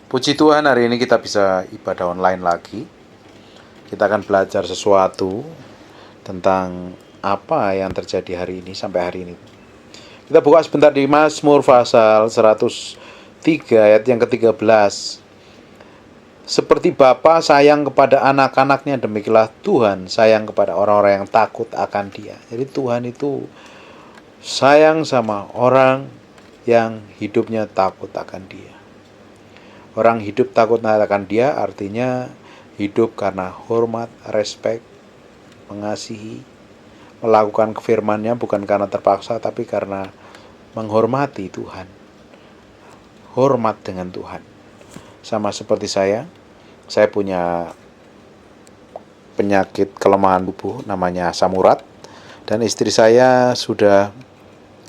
Puji Tuhan, hari ini kita bisa ibadah online lagi. Kita akan belajar sesuatu tentang apa yang terjadi hari ini sampai hari ini. Kita buka sebentar di Mazmur pasal 103 ayat yang ke-13. Seperti Bapa sayang kepada anak-anaknya, demikianlah Tuhan sayang kepada orang-orang yang takut akan Dia. Jadi Tuhan itu sayang sama orang yang hidupnya takut akan Dia. Orang hidup takut akan Dia artinya hidup karena hormat, respek, mengasihi, melakukan firman-Nya bukan karena terpaksa tapi karena menghormati Tuhan. Hormat dengan Tuhan. Sama seperti saya punya penyakit kelemahan tubuh namanya asam urat, dan istri saya sudah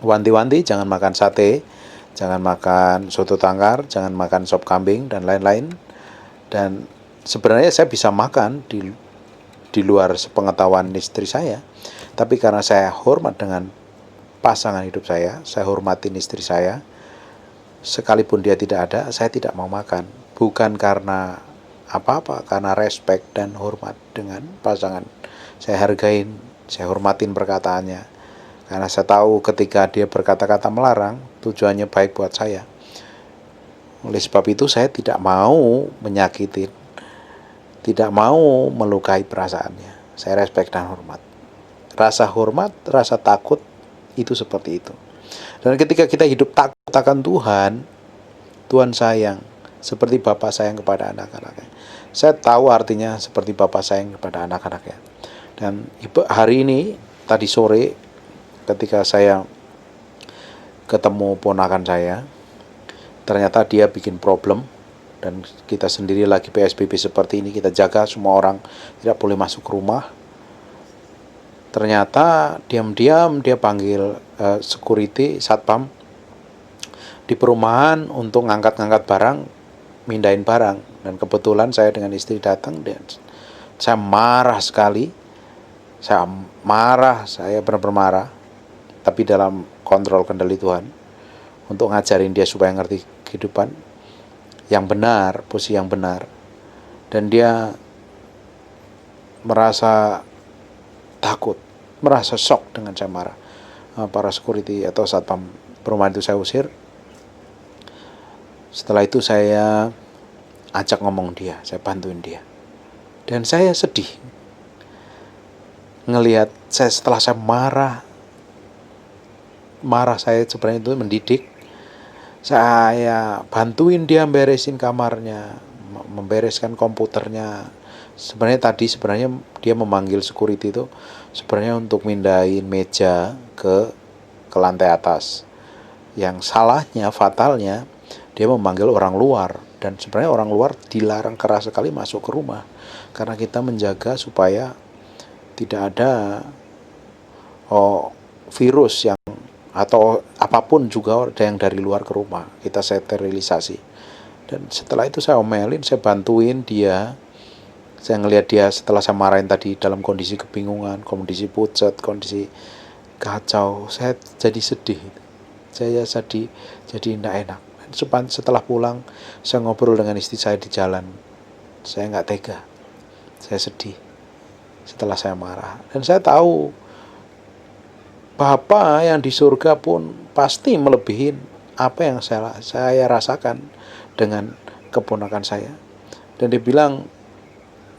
wanti-wanti jangan makan sate, jangan makan soto tangkar, jangan makan sop kambing, dan lain-lain. Dan sebenarnya saya bisa makan di luar sepengetahuan istri saya. Tapi karena saya hormat dengan pasangan hidup saya hormatin istri saya. Sekalipun dia tidak ada, saya tidak mau makan. Bukan karena apa-apa, karena respek dan hormat dengan pasangan. Saya hargain, saya hormatin perkataannya. Karena saya tahu ketika dia berkata-kata melarang, tujuannya baik buat saya. Oleh sebab itu saya tidak mau menyakitin, tidak mau melukai perasaannya. Saya respek dan hormat. Rasa hormat, rasa takut itu seperti itu. Dan ketika kita hidup takut akan Tuhan, Tuhan sayang seperti Bapa sayang kepada anak-anaknya. Saya tahu artinya seperti Bapa sayang kepada anak-anaknya. Dan hari ini, tadi sore, ketika saya ketemu ponakan saya, ternyata dia bikin problem. Dan kita sendiri lagi PSBB seperti ini, kita jaga semua orang tidak boleh masuk rumah. Ternyata diam-diam dia panggil security, satpam di perumahan untuk ngangkat-ngangkat barang, mindahin barang. Dan kebetulan saya dengan istri datang dan saya marah sekali. Saya benar-benar marah. Tapi dalam kontrol kendali Tuhan, untuk ngajarin dia supaya ngerti kehidupan yang benar, posisi yang benar. Dan dia merasa takut, merasa shock dengan saya marah. Para security atau satpam perumahan itu saya usir. Setelah itu saya ajak ngomong dia, saya bantuin dia. Dan saya sedih ngelihat setelah saya marah saya sebenarnya itu mendidik. Saya bantuin dia beresin kamarnya, membereskan komputernya. Sebenarnya dia memanggil security itu sebenarnya untuk mindahin meja ke lantai atas. Yang salahnya, fatalnya, dia memanggil orang luar. Dan sebenarnya orang luar dilarang keras sekali masuk ke rumah, karena kita menjaga supaya tidak ada virus yang atau apapun juga yang dari luar ke rumah. Kita sterilisasi. Dan setelah itu saya omelin, saya bantuin dia. Saya ngelihat dia setelah saya marahin tadi dalam kondisi kebingungan, kondisi pucat, kondisi kacau. Saya jadi sedih. Saya jadi tidak enak. Setelah pulang, saya ngobrol dengan istri saya di jalan. Saya nggak tega. Saya sedih setelah saya marah. Dan saya tahu Bapa yang di surga pun pasti melebihi apa yang saya rasakan dengan keponakan saya. Dan dia bilang,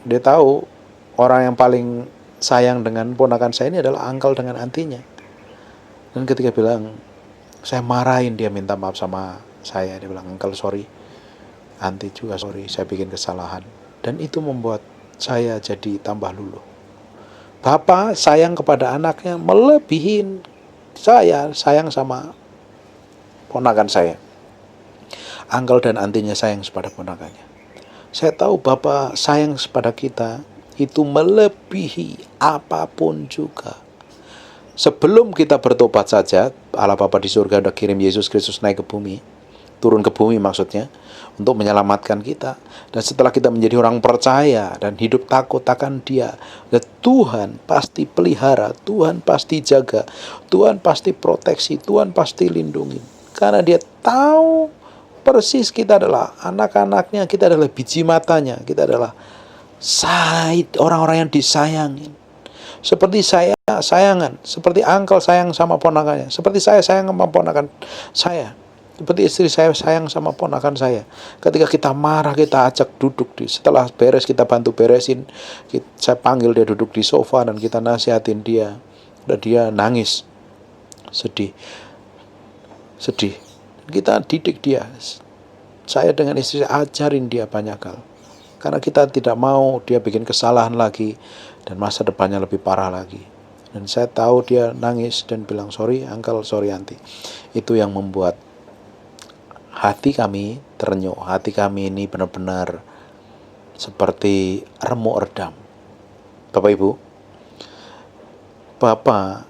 dia tahu orang yang paling sayang dengan ponakan saya ini adalah uncle dengan antinya. Dan ketika bilang, saya marahin dia minta maaf sama saya. Dia bilang, uncle sorry, anti juga sorry, saya bikin kesalahan. Dan itu membuat saya jadi tambah luluh. Bapak sayang kepada anaknya melebihi saya sayang sama ponakan saya. Uncle dan antinya sayang kepada ponakannya. Saya tahu Bapak sayang kepada kita itu melebihi apapun juga. Sebelum kita bertobat saja, Allah Bapa di surga sudah kirim Yesus Kristus naik ke bumi, turun ke bumi maksudnya, untuk menyelamatkan kita. Dan setelah kita menjadi orang percaya dan hidup takut akan Dia, Tuhan pasti pelihara, Tuhan pasti jaga, Tuhan pasti proteksi, Tuhan pasti lindungi. Karena Dia tahu persis kita adalah anak-anaknya, kita adalah biji matanya, kita adalah orang-orang yang disayangin. Seperti saya sayangan, seperti uncle sayang sama ponakannya, seperti saya sayang sama ponakan saya, seperti istri saya sayang sama ponakan saya. Ketika kita marah, kita ajak duduk setelah beres kita bantu beresin, saya panggil dia duduk di sofa dan kita nasihatin dia, dan dia nangis, sedih. Kita didik dia. Saya dengan istri saya ajarin dia banyak hal, karena kita tidak mau dia bikin kesalahan lagi dan masa depannya lebih parah lagi. Dan saya tahu dia nangis dan bilang, sorry uncle, sorry auntie. Itu yang membuat hati kami terenyuh. Hati kami ini benar-benar seperti remuk redam. Bapak Ibu, Bapak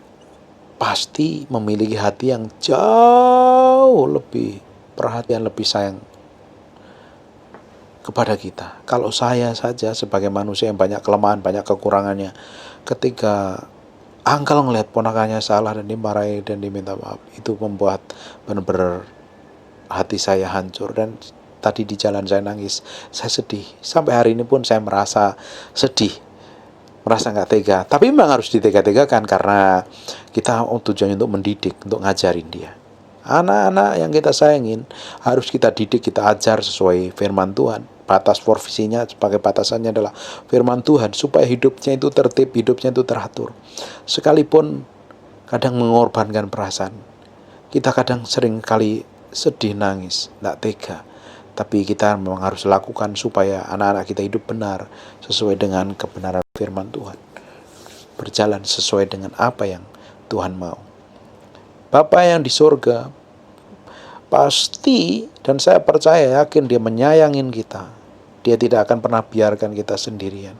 pasti memiliki hati yang jauh lebih perhatian, lebih sayang kepada kita. Kalau saya saja sebagai manusia yang banyak kelemahan, banyak kekurangannya, ketika uncle ngelihat ponakannya salah dan dimarahi dan diminta maaf, itu membuat benar-benar hati saya hancur. Dan tadi di jalan saya nangis, saya sedih. Sampai hari ini pun saya merasa sedih, merasa nggak tega. Tapi memang harus ditega-tegakan, karena kita tujuannya untuk mendidik, untuk ngajarin dia. Anak-anak yang kita sayangin harus kita didik, kita ajar sesuai firman Tuhan. Batas porsinya sebagai batasannya adalah firman Tuhan, supaya hidupnya itu tertib, hidupnya itu teratur. Sekalipun kadang mengorbankan perasaan, kita kadang sering kali sedih, nangis, nggak tega, tapi kita memang harus lakukan supaya anak-anak kita hidup benar sesuai dengan kebenaran firman Tuhan, berjalan sesuai dengan apa yang Tuhan mau. Bapa yang di surga pasti, dan saya percaya yakin, dia menyayangin kita. Dia tidak akan pernah biarkan kita sendirian.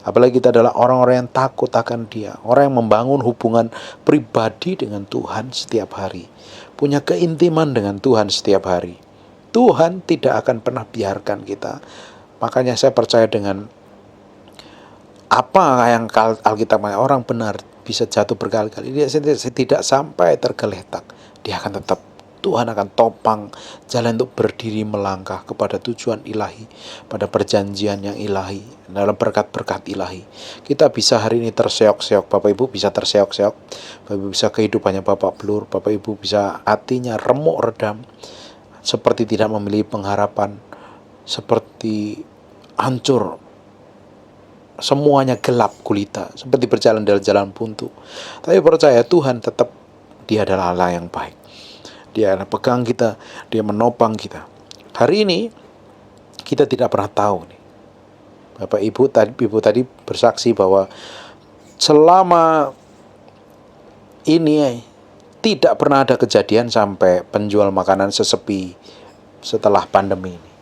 Apalagi kita adalah orang-orang yang takut akan dia, orang yang membangun hubungan pribadi dengan Tuhan setiap hari, punya keintiman dengan Tuhan setiap hari. Tuhan tidak akan pernah biarkan kita. Makanya saya percaya dengan apa yang Alkitab, orang benar bisa jatuh berkali-kali, dia tidak sampai tergeletak. Dia akan tetap, Tuhan akan topang jalan untuk berdiri melangkah kepada tujuan ilahi, pada perjanjian yang ilahi, dalam berkat-berkat ilahi. Kita bisa hari ini terseok-seok, Bapak Ibu bisa terseok-seok, Bapak Ibu bisa kehidupannya Bapak blur, Bapak Ibu bisa hatinya remuk redam, seperti tidak memiliki pengharapan, seperti hancur, semuanya gelap gulita, seperti berjalan dalam jalan buntu. Tapi percaya Tuhan tetap, dia adalah Allah yang baik. Dia adalah pegang kita, dia menopang kita. Hari ini kita tidak pernah tahu nih. Bapak Ibu tadi bersaksi bahwa selama ini tidak pernah ada kejadian sampai penjual makanan sesepi setelah pandemi ini.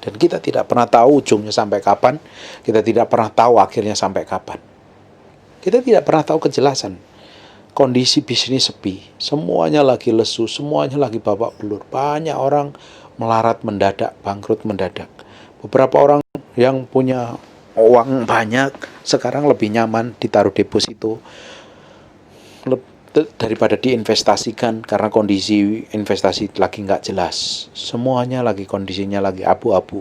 Dan kita tidak pernah tahu ujungnya sampai kapan. Kita tidak pernah tahu akhirnya sampai kapan. Kita tidak pernah tahu kejelasan. Kondisi bisnis sepi, semuanya lagi lesu, semuanya lagi babak belur. Banyak orang melarat mendadak, bangkrut mendadak. Beberapa orang yang punya uang banyak sekarang lebih nyaman ditaruh deposito daripada diinvestasikan, karena kondisi investasi lagi nggak jelas. Semuanya lagi kondisinya lagi abu-abu.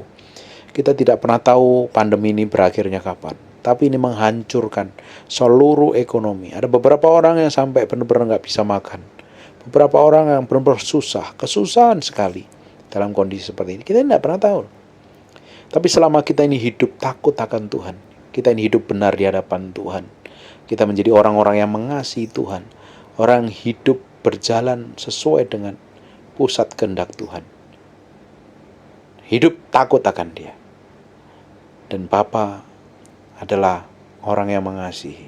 Kita tidak pernah tahu pandemi ini berakhirnya kapan. Tapi ini menghancurkan seluruh ekonomi. Ada beberapa orang yang sampai benar-benar nggak bisa makan. Beberapa orang yang benar-benar kesusahan sekali dalam kondisi seperti ini. Kita tidak pernah tahu. Tapi selama kita ini hidup takut akan Tuhan, kita ini hidup benar di hadapan Tuhan, kita menjadi orang-orang yang mengasihi Tuhan, orang yang hidup berjalan sesuai dengan pusat kehendak Tuhan. Hidup takut akan Dia. Dan Bapa adalah orang yang mengasihi.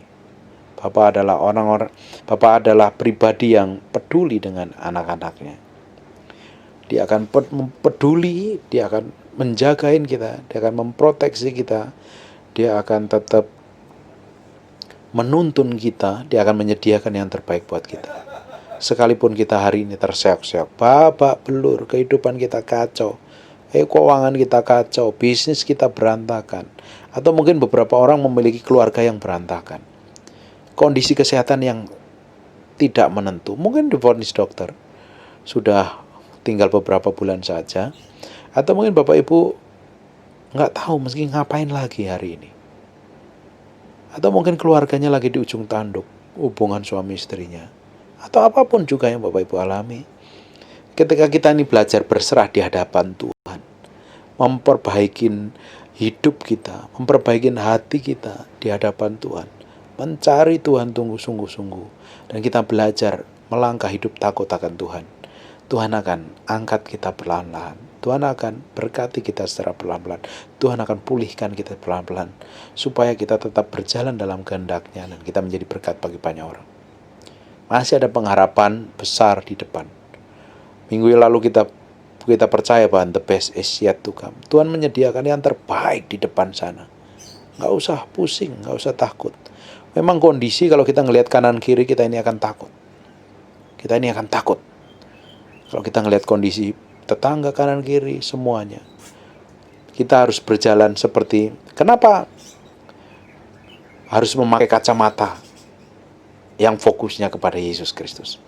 Bapa adalah pribadi yang peduli dengan anak-anaknya. Dia akan peduli, dia akan menjagain kita, dia akan memproteksi kita, dia akan tetap menuntun kita, dia akan menyediakan yang terbaik buat kita. Sekalipun kita hari ini terseok-seok, babak belur, kehidupan kita kacau, keuangan kita kacau, bisnis kita berantakan, atau mungkin beberapa orang memiliki keluarga yang berantakan, kondisi kesehatan yang tidak menentu, mungkin divonis dokter sudah tinggal beberapa bulan saja. Atau mungkin Bapak Ibu nggak tahu mesti ngapain lagi hari ini. Atau mungkin keluarganya lagi di ujung tanduk, hubungan suami istrinya. Atau apapun juga yang Bapak Ibu alami. Ketika kita ini belajar berserah di hadapan Tuhan, memperbaiki hidup kita, memperbaiki hati kita di hadapan Tuhan, mencari Tuhan sungguh-sungguh, dan kita belajar melangkah hidup takut akan Tuhan, Tuhan akan angkat kita perlahan-lahan. Tuhan akan berkati kita secara pelan-pelan. Tuhan akan pulihkan kita pelan-pelan, supaya kita tetap berjalan dalam kehendak-Nya dan kita menjadi berkat bagi banyak orang. Masih ada pengharapan besar di depan. Minggu yang lalu kita percaya bahwa the best is yet to come. Tuhan menyediakan yang terbaik di depan sana. Nggak usah pusing, nggak usah takut. Memang kondisi kalau kita ngelihat kanan kiri, kita ini akan takut. Kita ini akan takut. Kalau kita ngelihat kondisi tetangga kanan kiri, semuanya. Kita harus berjalan seperti, kenapa harus memakai kacamata yang fokusnya kepada Yesus Kristus?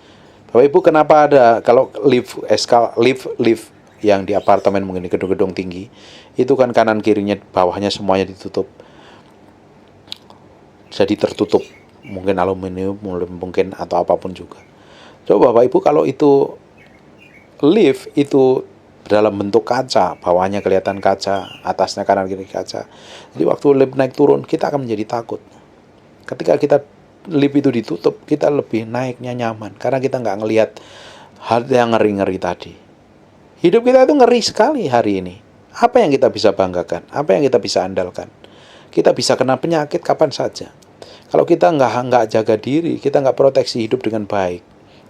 Bapak Ibu, kenapa ada, kalau lift yang di apartemen mungkin di gedung-gedung tinggi, itu kan kanan kirinya, bawahnya semuanya ditutup. Jadi tertutup, mungkin aluminium, mungkin atau apapun juga. Coba Bapak Ibu, kalau itu lift itu dalam bentuk kaca, bawahnya kelihatan kaca, atasnya kanan kiri kaca. Jadi waktu lift naik turun, kita akan menjadi takut. Ketika lift itu ditutup, kita lebih naiknya nyaman, karena kita nggak ngelihat hal yang ngeri-ngeri tadi. Hidup kita itu ngeri sekali hari ini. Apa yang kita bisa banggakan? Apa yang kita bisa andalkan? Kita bisa kena penyakit kapan saja. Kalau kita nggak jaga diri, kita nggak proteksi hidup dengan baik,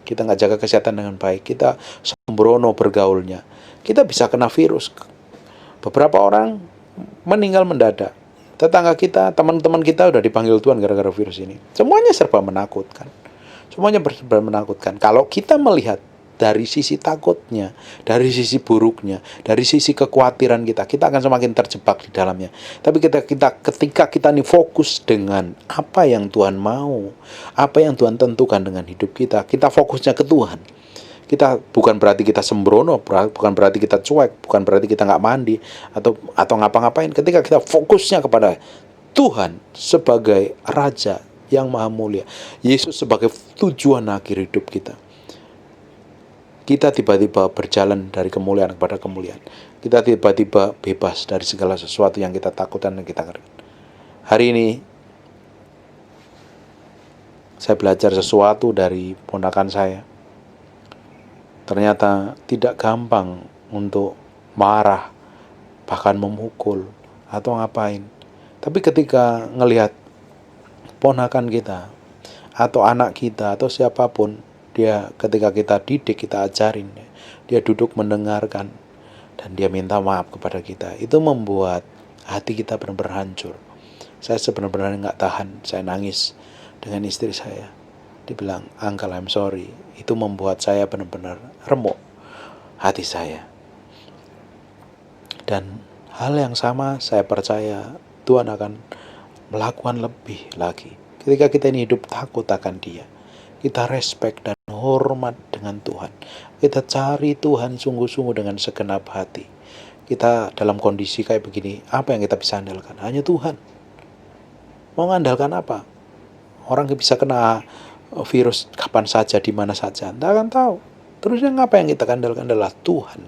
kita nggak jaga kesehatan dengan baik, kita sembrono bergaulnya, kita bisa kena virus. Beberapa orang meninggal mendadak. Tetangga kita, teman-teman kita udah dipanggil Tuhan gara-gara virus ini. Semuanya serba menakutkan. Semuanya serba menakutkan. Kalau kita melihat dari sisi takutnya, dari sisi buruknya, dari sisi kekhawatiran kita akan semakin terjebak di dalamnya. Tapi ketika kita nih fokus dengan apa yang Tuhan mau, apa yang Tuhan tentukan dengan hidup kita fokusnya ke Tuhan. Kita bukan berarti kita sembrono, bukan berarti kita cuek, bukan berarti kita nggak mandi atau ngapa-ngapain. Ketika kita fokusnya kepada Tuhan sebagai Raja yang Maha Mulia, Yesus sebagai tujuan akhir hidup kita tiba-tiba berjalan dari kemuliaan kepada kemuliaan. Kita tiba-tiba bebas dari segala sesuatu yang kita takutkan dan kita ngerikan. Hari ini saya belajar sesuatu dari ponakan saya. Ternyata tidak gampang untuk marah, bahkan memukul atau ngapain. Tapi ketika ngelihat ponakan kita atau anak kita atau siapapun, dia ketika kita didik, kita ajarin, dia duduk mendengarkan dan dia minta maaf kepada kita, itu membuat hati kita benar-benar hancur. Saya sebenarnya nggak tahan, saya nangis dengan istri saya. Dibilang, "Uncle, I'm sorry." Itu membuat saya benar-benar remuk hati saya. Dan hal yang sama saya percaya Tuhan akan melakukan lebih lagi. Ketika kita ini hidup takut akan Dia, kita respect dan hormat dengan Tuhan, kita cari Tuhan sungguh-sungguh dengan segenap hati. Kita dalam kondisi kayak begini, apa yang kita bisa andalkan? Hanya Tuhan. Mau mengandalkan apa? Orang bisa kena virus kapan saja, di mana saja, tidak akan tahu. Terus yang apa yang kita andalkan adalah Tuhan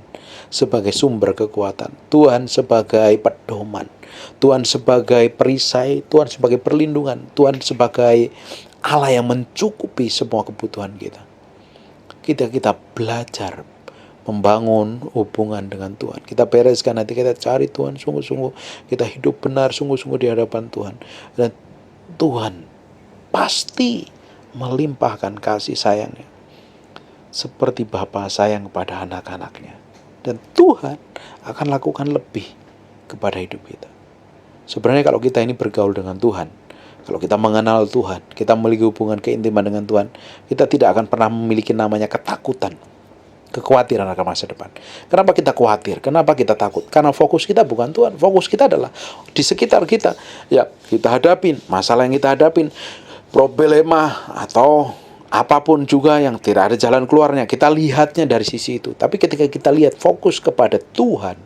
sebagai sumber kekuatan, Tuhan sebagai pedoman, Tuhan sebagai perisai, Tuhan sebagai perlindungan, Tuhan sebagai Allah yang mencukupi semua kebutuhan kita. Kita belajar membangun hubungan dengan Tuhan. Kita bereskan hati kita, cari Tuhan sungguh-sungguh, kita hidup benar sungguh-sungguh di hadapan Tuhan. Dan Tuhan pasti melimpahkan kasih sayangnya seperti Bapa sayang kepada anak-anaknya. Dan Tuhan akan lakukan lebih kepada hidup kita. Sebenarnya kalau kita ini bergaul dengan Tuhan, kalau kita mengenal Tuhan, kita memiliki hubungan keintiman dengan Tuhan, kita tidak akan pernah memiliki namanya ketakutan, kekhawatiran akan masa depan. Kenapa kita khawatir? Kenapa kita takut? Karena fokus kita bukan Tuhan. Fokus kita adalah di sekitar kita. Ya, kita hadapin masalah yang kita hadapin, problema atau apapun juga yang tidak ada jalan keluarnya, kita lihatnya dari sisi itu. Tapi ketika kita lihat fokus kepada Tuhan,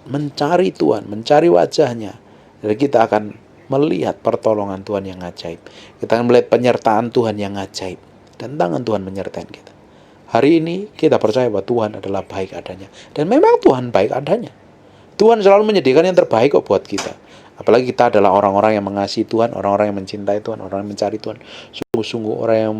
mencari Tuhan, mencari wajahnya, jadi kita akan melihat pertolongan Tuhan yang ajaib. Kita akan melihat penyertaan Tuhan yang ajaib. Dan tangan Tuhan menyertai kita. Hari ini kita percaya bahwa Tuhan adalah baik adanya. Dan memang Tuhan baik adanya. Tuhan selalu menyediakan yang terbaik kok buat kita. Apalagi kita adalah orang-orang yang mengasihi Tuhan, orang-orang yang mencintai Tuhan, orang yang mencari Tuhan. Sungguh-sungguh orang yang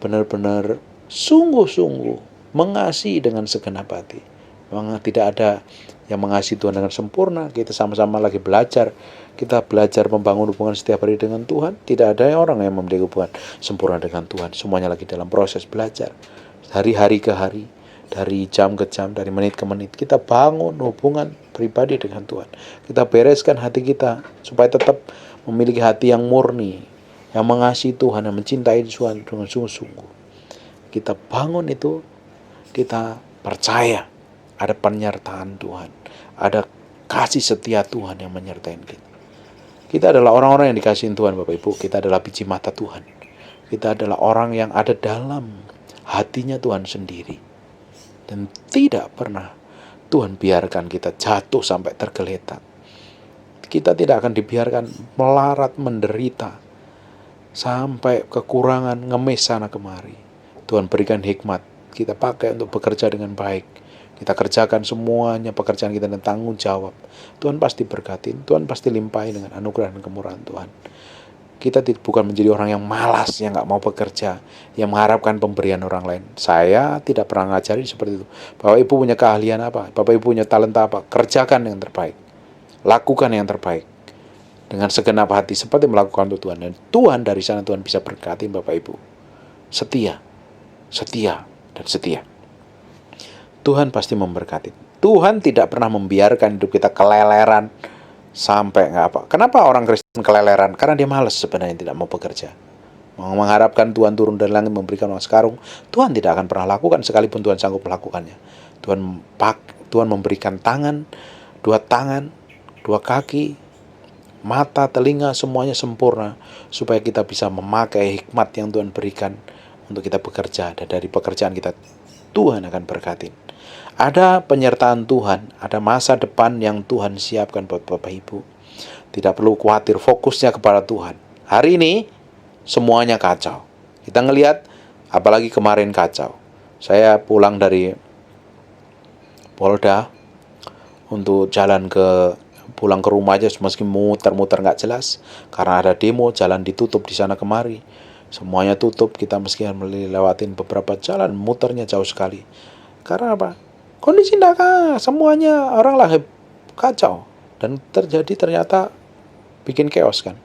benar-benar sungguh-sungguh mengasihi dengan segenap hati. Memang tidak ada yang mengasihi Tuhan dengan sempurna. Kita sama-sama lagi belajar. Kita belajar membangun hubungan setiap hari dengan Tuhan. Tidak ada orang yang memiliki hubungan sempurna dengan Tuhan. Semuanya lagi dalam proses belajar. Dari hari ke hari, dari jam ke jam, dari menit ke menit. Kita bangun hubungan pribadi dengan Tuhan. Kita bereskan hati kita supaya tetap memiliki hati yang murni, yang mengasihi Tuhan, yang mencintai Tuhan dengan sungguh-sungguh. Kita bangun itu, kita percaya ada penyertaan Tuhan, ada kasih setia Tuhan yang menyertai kita. Kita adalah orang-orang yang dikasihi Tuhan, Bapak Ibu. Kita adalah biji mata Tuhan. Kita adalah orang yang ada dalam hatinya Tuhan sendiri. Dan tidak pernah Tuhan biarkan kita jatuh sampai tergeletak. Kita tidak akan dibiarkan melarat, menderita, sampai kekurangan, ngemis sana kemari. Tuhan berikan hikmat, kita pakai untuk bekerja dengan baik. Kita kerjakan semuanya pekerjaan kita dan tanggung jawab. Tuhan pasti berkatin, Tuhan pasti limpahi dengan anugerah dan kemurahan Tuhan. Kita bukan menjadi orang yang malas, yang gak mau bekerja, yang mengharapkan pemberian orang lain. Saya tidak pernah ngajari seperti itu. Bapak Ibu punya keahlian apa? Bapak Ibu punya talenta apa? Kerjakan yang terbaik. Lakukan yang terbaik. Dengan segenap hati, seperti melakukan untuk Tuhan. Dan Tuhan dari sana Tuhan bisa berkati Bapak Ibu. Setia, dan setia. Tuhan pasti memberkati. Tuhan tidak pernah membiarkan hidup kita keleleran sampai nggak apa. Kenapa orang Kristen keleleran? Karena dia malas sebenarnya, tidak mau bekerja. Mengharapkan Tuhan turun dari langit memberikan uang sekarung, Tuhan tidak akan pernah lakukan sekalipun Tuhan sanggup melakukannya. Tuhan memberikan tangan, dua kaki, mata, telinga, semuanya sempurna supaya kita bisa memakai hikmat yang Tuhan berikan untuk kita bekerja. Dan dari pekerjaan kita, Tuhan akan berkatin. Ada penyertaan Tuhan, ada masa depan yang Tuhan siapkan buat Bapak Ibu. Tidak perlu khawatir, fokusnya kepada Tuhan. Hari ini semuanya kacau. Kita ngelihat, apalagi kemarin kacau. Saya pulang dari Polda untuk pulang ke rumah aja, meski muter-muter nggak jelas karena ada demo, jalan ditutup di sana kemari. Semuanya tutup, kita meski melewatin beberapa jalan, muternya jauh sekali. Karena apa? Kondisi semuanya orang lagi kacau. Dan ternyata bikin chaos kan.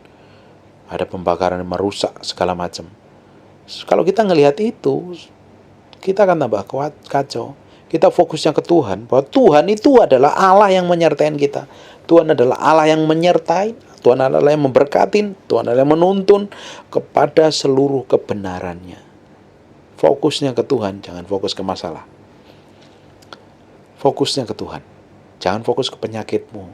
Ada pembakaran yang merusak segala macam. Kalau kita ngelihat itu, kita akan tambah kacau. Kita fokusnya ke Tuhan, bahwa Tuhan itu adalah Allah yang menyertai kita. Tuhan adalah Allah yang menyertai, Tuhan adalah yang memberkatin, Tuhan adalah yang menuntun kepada seluruh kebenarannya. Fokusnya ke Tuhan, jangan fokus ke masalah. Fokusnya ke Tuhan. Jangan fokus ke penyakitmu,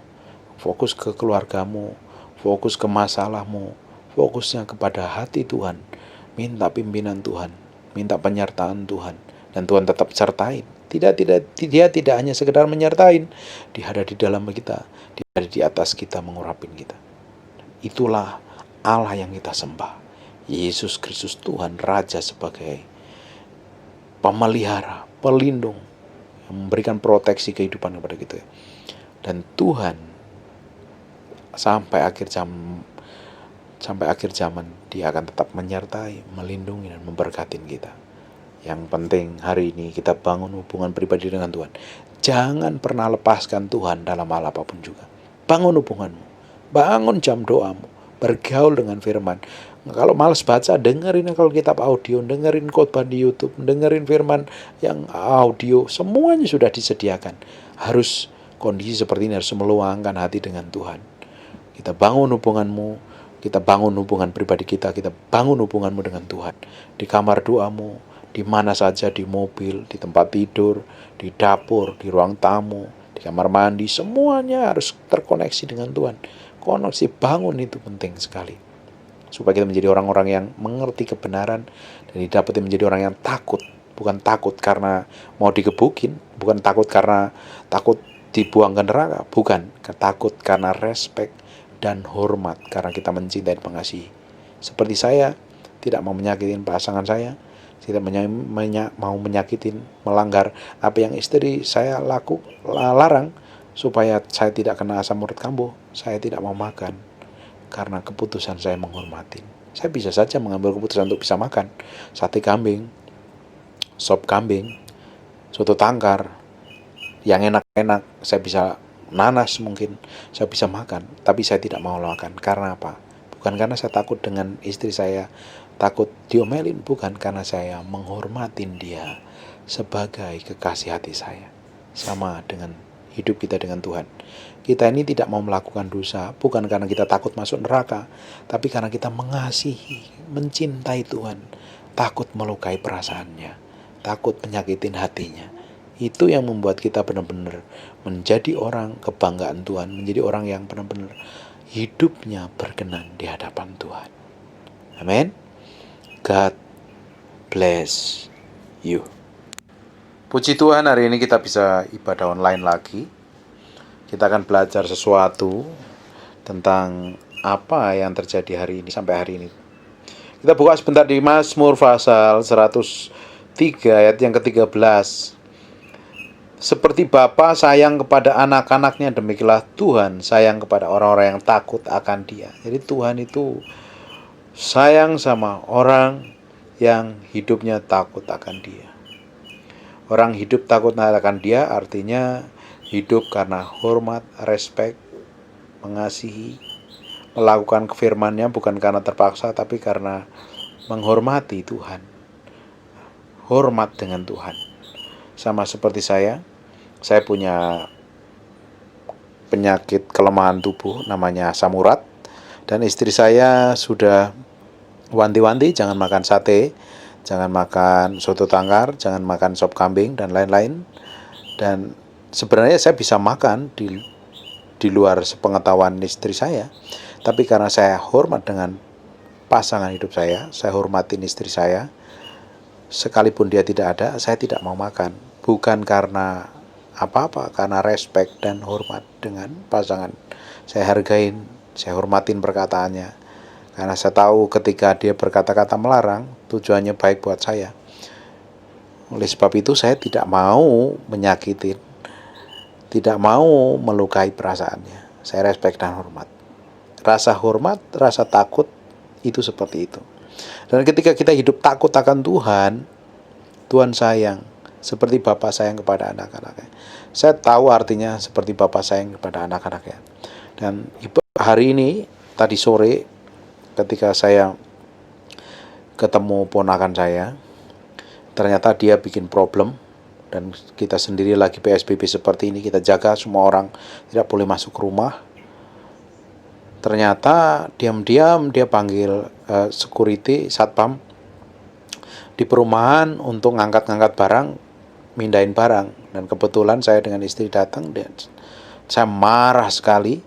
fokus ke keluargamu, fokus ke masalahmu, fokusnya kepada hati Tuhan. Minta pimpinan Tuhan, minta penyertaan Tuhan, dan Tuhan tetap sertai. Dia tidak hanya sekedar menyertain, dia ada di dalam kita, dia ada di atas kita, mengurapin kita. Itulah Allah yang kita sembah. Yesus Kristus Tuhan, Raja sebagai pemelihara, pelindung, yang memberikan proteksi kehidupan kepada kita. Dan Tuhan sampai akhir zaman dia akan tetap menyertai, melindungi, dan memberkatin kita. Yang penting hari ini kita bangun hubungan pribadi dengan Tuhan. Jangan pernah lepaskan Tuhan dalam hal apapun juga. Bangun hubunganmu, bangun jam doamu, bergaul dengan firman. Kalau malas baca, dengerin Alkitab audio, dengerin khotbah di YouTube, dengerin firman yang audio, semuanya sudah disediakan. Harus kondisi seperti ini, harus meluangkan hati dengan Tuhan. Kita bangun hubunganmu, kita bangun hubungan pribadi kita bangun hubunganmu dengan Tuhan. Di kamar doamu, di mana saja, di mobil, di tempat tidur, di dapur, di ruang tamu, di kamar mandi, semuanya harus terkoneksi dengan Tuhan. Koneksi bangun itu penting sekali. supaya kita menjadi orang-orang yang mengerti kebenaran dan didapati menjadi orang yang takut. Bukan takut karena mau digebukin, bukan takut karena takut dibuang ke neraka, bukan, takut karena respect dan hormat karena kita mencintai dan mengasihi. Seperti saya tidak mau menyakitin pasangan saya, tidak mau menyakitin, melanggar apa yang istri saya larang, supaya saya tidak kena asam urat kambuh. Saya tidak mau makan karena keputusan saya menghormatin. Saya bisa saja mengambil keputusan untuk bisa makan sate kambing, sop kambing, soto tangkar, yang enak-enak. Saya bisa nanas mungkin, saya bisa makan, tapi saya tidak mau makan. Karena apa? Bukan karena saya takut dengan istri saya, takut diomelin, bukan, karena saya menghormatin dia sebagai kekasih hati saya. Sama dengan hidup kita dengan Tuhan. Kita ini tidak mau melakukan dosa, bukan karena kita takut masuk neraka, tapi karena kita mengasihi, mencintai Tuhan, takut melukai perasaannya, takut menyakitin hatinya. Itu yang membuat kita benar-benar menjadi orang kebanggaan Tuhan, menjadi orang yang benar-benar hidupnya berkenan di hadapan Tuhan. Amin. God bless you. Puji Tuhan, hari ini kita bisa ibadah online lagi. Kita akan belajar sesuatu tentang apa yang terjadi hari ini sampai hari ini. Kita buka sebentar di Mazmur pasal 103 ayat yang ke-13. Seperti Bapa sayang kepada anak-anaknya, demikianlah Tuhan sayang kepada orang-orang yang takut akan Dia. Jadi Tuhan itu sayang sama orang yang hidupnya takut akan Dia. Orang hidup takut akan Dia artinya hidup karena hormat, respect, mengasihi, melakukan firman-Nya bukan karena terpaksa, tapi karena menghormati Tuhan. Hormat dengan Tuhan. Sama seperti saya punya penyakit kelemahan tubuh namanya asam urat, dan istri saya sudah wanti-wanti jangan makan sate, jangan makan soto tangkar, jangan makan sop kambing dan lain-lain. Dan sebenarnya saya bisa makan di luar sepengetahuan istri saya, tapi karena saya hormat dengan pasangan hidup saya hormatin istri saya, sekalipun dia tidak ada, saya tidak mau makan. Bukan karena apa-apa, karena respect dan hormat dengan pasangan. Saya hargain, saya hormatin perkataannya. Karena saya tahu ketika dia berkata-kata melarang, tujuannya baik buat saya. Oleh sebab itu saya tidak mau menyakitin, tidak mau melukai perasaannya. Saya respect dan hormat. Rasa hormat, rasa takut, itu seperti itu. Dan ketika kita hidup takut akan Tuhan, Tuhan sayang seperti Bapa sayang kepada anak-anaknya. Saya tahu artinya seperti Bapa sayang kepada anak-anaknya. Dan hari ini, tadi sore, ketika saya ketemu ponakan saya, ternyata dia bikin problem. Dan kita sendiri lagi PSBB seperti ini, kita jaga semua orang tidak boleh masuk rumah. Ternyata diam-diam dia panggil security, satpam di perumahan untuk ngangkat-ngangkat barang, mindahin barang. Dan kebetulan saya dengan istri datang, dan saya marah sekali.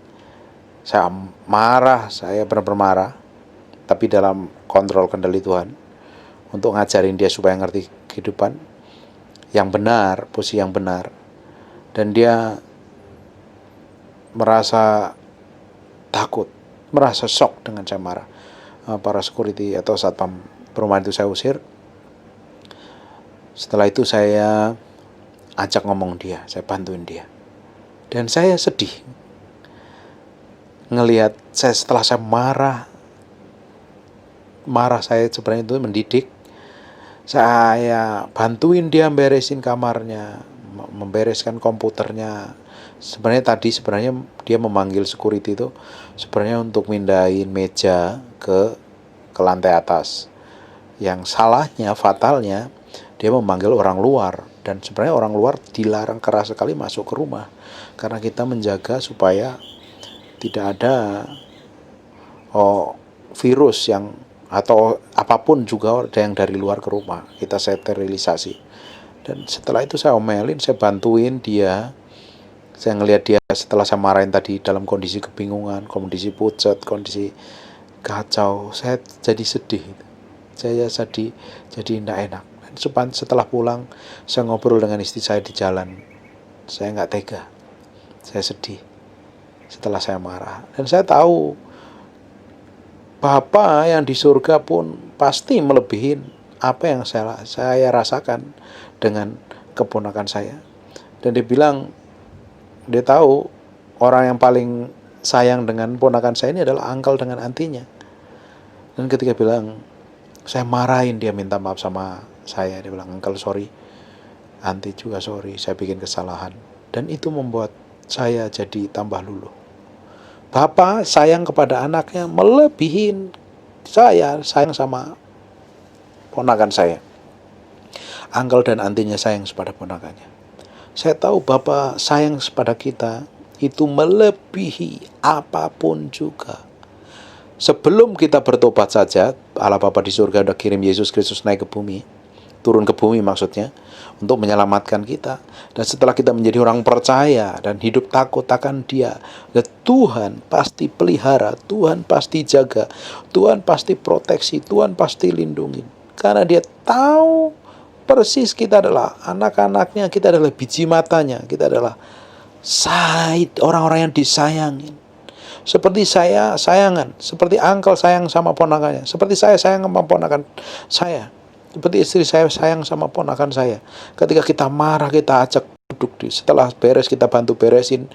Saya benar-benar marah, tapi dalam kontrol kendali Tuhan, untuk ngajarin dia supaya ngerti kehidupan yang benar, posisi yang benar. Dan dia merasa takut, merasa shock dengan saya marah. Para security atau satpam perumahan itu saya usir. Setelah itu saya ajak ngomong dia, saya bantuin dia. Dan saya sedih ngelihat setelah saya marah saya sebenarnya itu mendidik. Saya bantuin dia beresin kamarnya, membereskan komputernya. Sebenarnya dia memanggil security itu sebenarnya untuk mindahin meja ke lantai atas. Yang salahnya, fatalnya, dia memanggil orang luar. Dan sebenarnya orang luar dilarang keras sekali masuk ke rumah, karena kita menjaga supaya tidak ada virus yang atau apapun juga yang dari luar ke rumah. Kita sterilisasi. Dan setelah itu saya omelin, saya bantuin dia. Saya ngelihat dia setelah saya marahin tadi dalam kondisi kebingungan, kondisi pucat, kondisi kacau, saya jadi sedih. Saya jadi tidak enak. Setelah pulang, saya ngobrol dengan istri saya di jalan. Saya nggak tega, saya sedih. Setelah saya marah, dan saya tahu Bapa yang di surga pun pasti melebihi apa yang saya rasakan dengan keponakan saya. Dan dia bilang, dia tahu orang yang paling sayang dengan ponakan saya ini adalah uncle dengan antinya. Dan ketika bilang, saya marahin, dia minta maaf sama saya. Dia bilang, uncle sorry, anti juga sorry, saya bikin kesalahan. Dan itu membuat saya jadi tambah luluh. Bapak sayang kepada anaknya melebihi saya sayang sama ponakan saya. Uncle dan antinya sayang kepada ponakannya. Saya tahu Bapak sayang kepada kita itu melebihi apapun juga. Sebelum kita bertobat saja, Allah Bapa di surga sudah kirim Yesus Kristus naik ke bumi, turun ke bumi maksudnya, untuk menyelamatkan kita. Dan setelah kita menjadi orang percaya dan hidup takut akan Dia, dan Tuhan pasti pelihara, Tuhan pasti jaga, Tuhan pasti proteksi, Tuhan pasti lindungi. Karena Dia tahu persis kita adalah anak-anaknya, kita adalah biji matanya, kita adalah orang-orang yang disayangin. Seperti saya sayangan, seperti uncle sayang sama ponakannya, seperti saya sayang sama ponakan saya, seperti istri saya sayang sama ponakan saya. Ketika kita marah, kita ajak duduk setelah beres, kita bantu beresin,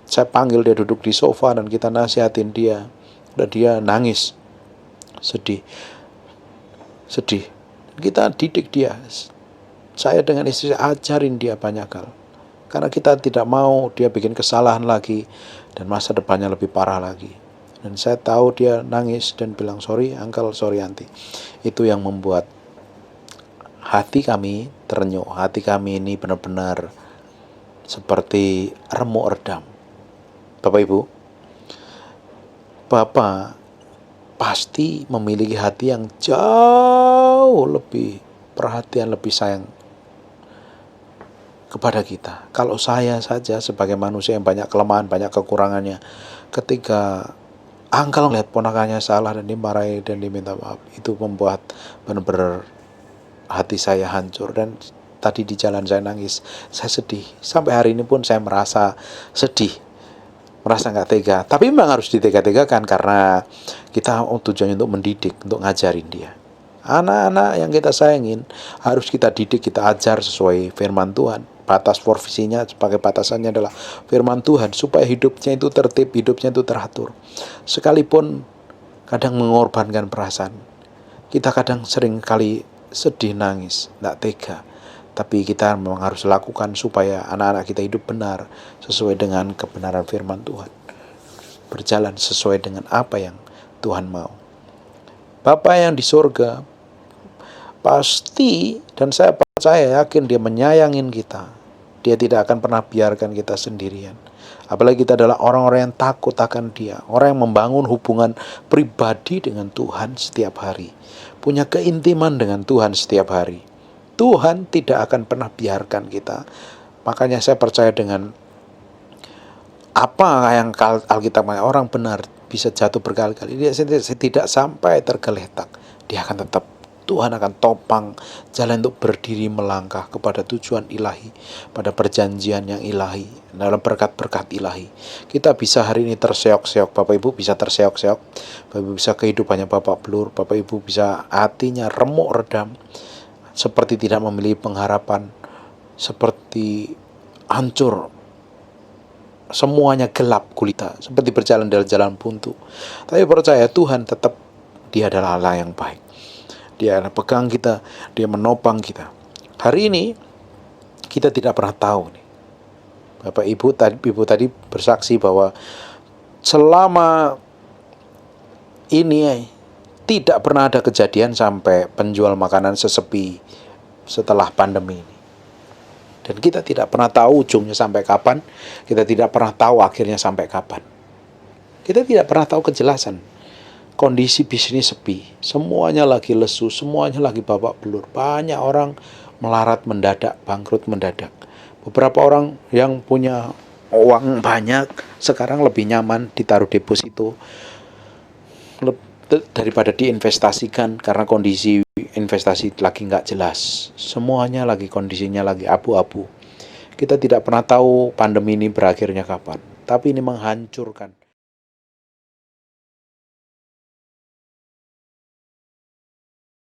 saya panggil dia duduk di sofa dan kita nasihatin dia, dan dia nangis, sedih. Kita didik dia. Saya dengan istri saya ajarin dia banyak hal. Karena kita tidak mau dia bikin kesalahan lagi dan masa depannya lebih parah lagi. Dan saya tahu dia nangis dan bilang sorry uncle, sorry auntie. Itu yang membuat hati kami terenyuh. Hati kami ini benar-benar seperti remuk redam. Bapak Ibu, Bapak pasti memiliki hati yang jauh lebih perhatian, lebih sayang kepada kita. Kalau saya saja sebagai manusia yang banyak kelemahan, banyak kekurangannya, ketika uncle melihat ponakannya salah dan dimarahi dan diminta maaf, itu membuat benar-benar hati saya hancur. Dan tadi di jalan saya nangis, saya sedih. Sampai hari ini pun saya merasa sedih, merasa nggak tega. Tapi memang harus ditega-tegakan karena kita tujuannya untuk mendidik, untuk ngajarin dia. Anak-anak yang kita sayangin harus kita didik, kita ajar sesuai firman Tuhan. Batas provisinya sebagai batasannya adalah firman Tuhan, supaya hidupnya itu tertib, hidupnya itu teratur. Sekalipun kadang mengorbankan perasaan, kita kadang sering kali sedih, nangis, nggak tega. Tapi kita memang harus lakukan supaya anak-anak kita hidup benar sesuai dengan kebenaran firman Tuhan, berjalan sesuai dengan apa yang Tuhan mau. Bapa yang di surga pasti, dan saya percaya yakin, Dia menyayangin kita. Dia tidak akan pernah biarkan kita sendirian. Apalagi kita adalah orang-orang yang takut akan Dia, orang yang membangun hubungan pribadi dengan Tuhan setiap hari, punya keintiman dengan Tuhan setiap hari. Tuhan tidak akan pernah biarkan kita. Makanya saya percaya dengan apa yang Alkitab, orang benar bisa jatuh berkali-kali, dia tidak sampai tergeletak. Dia akan tetap, Tuhan akan topang jalan untuk berdiri melangkah kepada tujuan ilahi, pada perjanjian yang ilahi, dalam berkat-berkat ilahi. Kita bisa hari ini terseok-seok, Bapak Ibu bisa terseok-seok, Bapak Ibu bisa kehidupannya Bapak blur, Bapak Ibu bisa hatinya remuk redam, seperti tidak memiliki pengharapan, seperti hancur, semuanya gelap gulita, seperti berjalan dalam jalan buntu. Tapi percaya Tuhan tetap, Dia adalah Allah yang baik. Dia adalah pegang kita, Dia menopang kita. Hari ini kita tidak pernah tahu nih. Bapak Ibu tadi bersaksi bahwa selama ini tidak pernah ada kejadian sampai penjual makanan sesepi setelah pandemi ini. Dan kita tidak pernah tahu ujungnya sampai kapan. Kita tidak pernah tahu akhirnya sampai kapan. Kita tidak pernah tahu kejelasan. Kondisi bisnis sepi, semuanya lagi lesu, semuanya lagi babak belur. Banyak orang melarat mendadak, bangkrut mendadak. Beberapa orang yang punya uang banyak sekarang lebih nyaman ditaruh deposito. daripada diinvestasikan, karena kondisi investasi lagi nggak jelas, semuanya lagi kondisinya lagi abu-abu. Kita tidak pernah tahu pandemi ini berakhirnya kapan, tapi ini menghancurkan.